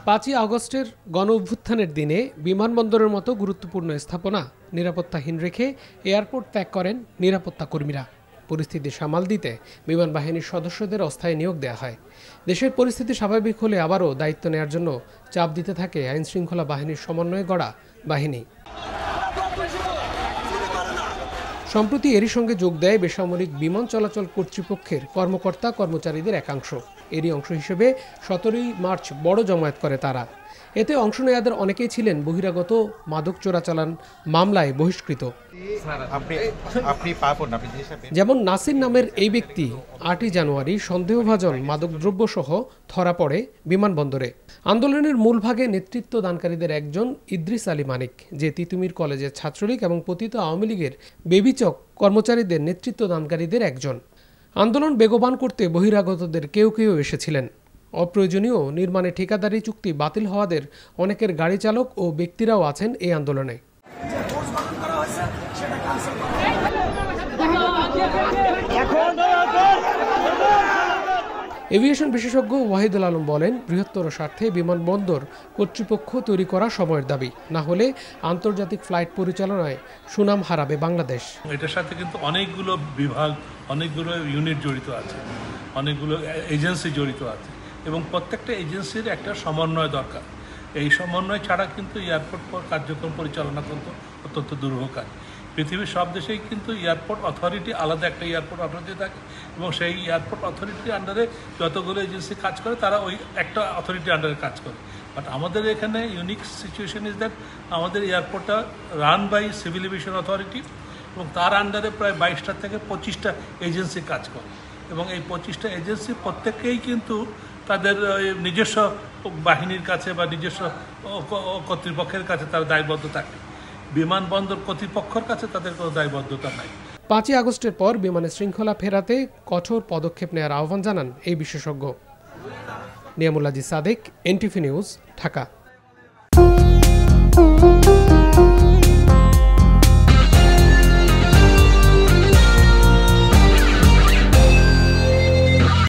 5ই আগস্টের গণঅভ্যুত্থানের দিনে বিমানবন্দরের মতো গুরুত্বপূর্ণ স্থাপনা নিরাপত্তাহীন রেখে এয়ারপোর্ট ত্যাগ করেন নিরাপত্তা কর্মীরা। পরিস্থিতি সামাল দিতে বিমান বাহিনীর সদস্যদের অস্থায়ী নিয়োগ দেওয়া হয়। দেশের পরিস্থিতি স্বাভাবিক হলে আবারও দায়িত্ব নেওয়ার জন্য চাপ দিতে থাকে আইনশৃঙ্খলা বাহিনীর সমন্বয়ে গড়া বাহিনী। সম্প্রতি এরই সঙ্গে যোগ দেয় বেসামরিক বিমান চলাচল কর্তৃপক্ষের কর্মকর্তা কর্মচারীদের একাংশ। এরই অংশ হিসেবে 17ই মার্চ বড় জমায়েত করে তারা। এতে অংশ নেয়াদের অনেকেই ছিলেন বহিরাগত মাদক চোরাচালান মামলায় বহিষ্কৃত। যেমন নাসির নামের এই ব্যক্তি 8ই জানুয়ারি সন্দেহভাজন মাদকদ্রব্য সহ ধরা পড়ে বিমানবন্দরে। আন্দোলনের মূল ভাগে নেতৃত্ব দানকারীদের একজন ইদ্রিস আলী মানিক, যে তিতুমির কলেজের ছাত্রলীগ এবং পতিত আওয়ামী লীগের বেবিচক কর্মচারীদের নেতৃত্ব দানকারীদের একজন। আন্দোলন বেগবান করতে বহিরাগতদের কেউ কেউ এসেছিলেন। অপ্রয়োজনীয় নির্মাণে ঠিকাদারি চুক্তি বাতিল হওয়াদের অনেকের গাড়ি চালক ও ব্যক্তিরাও আছেন এই আন্দোলনে। এভিয়েশন বিশেষজ্ঞ ওয়াহিদুল আলম বলেন, বৃহত্তর স্বার্থে বিমানবন্দর কর্তৃপক্ষ তৈরি করা সময়ের দাবি, না হলে আন্তর্জাতিক ফ্লাইট পরিচালনায় সুনাম হারাবে বাংলাদেশ। এটার সাথে কিন্তু অনেকগুলো বিভাগ, অনেকগুলো ইউনিট জড়িত আছে, অনেকগুলো এজেন্সি জড়িত আছে এবং প্রত্যেকটা এজেন্সির একটা সমন্বয় দরকার। এই সমন্বয় ছাড়া কিন্তু এয়ারপোর্ট কার্যক্রম পরিচালনা করতে অত্যন্ত দুরূহ কাজ। পৃথিবীর সব দেশেই কিন্তু এয়ারপোর্ট অথরিটি আলাদা একটা এয়ারপোর্ট অথরিটি থাকে এবং সেই এয়ারপোর্ট অথরিটির আন্ডারে যতগুলো এজেন্সি কাজ করে তারা ওই একটা অথরিটির আন্ডারে কাজ করে। বাট আমাদের এখানে ইউনিক সিচুয়েশন ইজ দ্যাট আমাদের এয়ারপোর্টটা run by civil aviation authority এবং তার আন্ডারে প্রায় 22টা থেকে 25টা এজেন্সি কাজ করে এবং এই 25টা এজেন্সি প্রত্যেকেই কিন্তু তাদের নিজস্ব বাহিনীর কাছে বা নিজস্ব কর্তৃপক্ষের কাছে তারা দায়বদ্ধ থাকে। বিমানবন্দর কর্তৃপক্ষের কাছে তাদের কোনো দায়বদ্ধতা নাই। 5ই আগস্টের পর বিমানের শৃঙ্খলা ফেরাতে কঠোর পদক্ষেপ নেওয়ার আহ্বান জানান এই বিশেষজ্ঞ। Niamul Aziz Sadek, NTV news, Dhaka.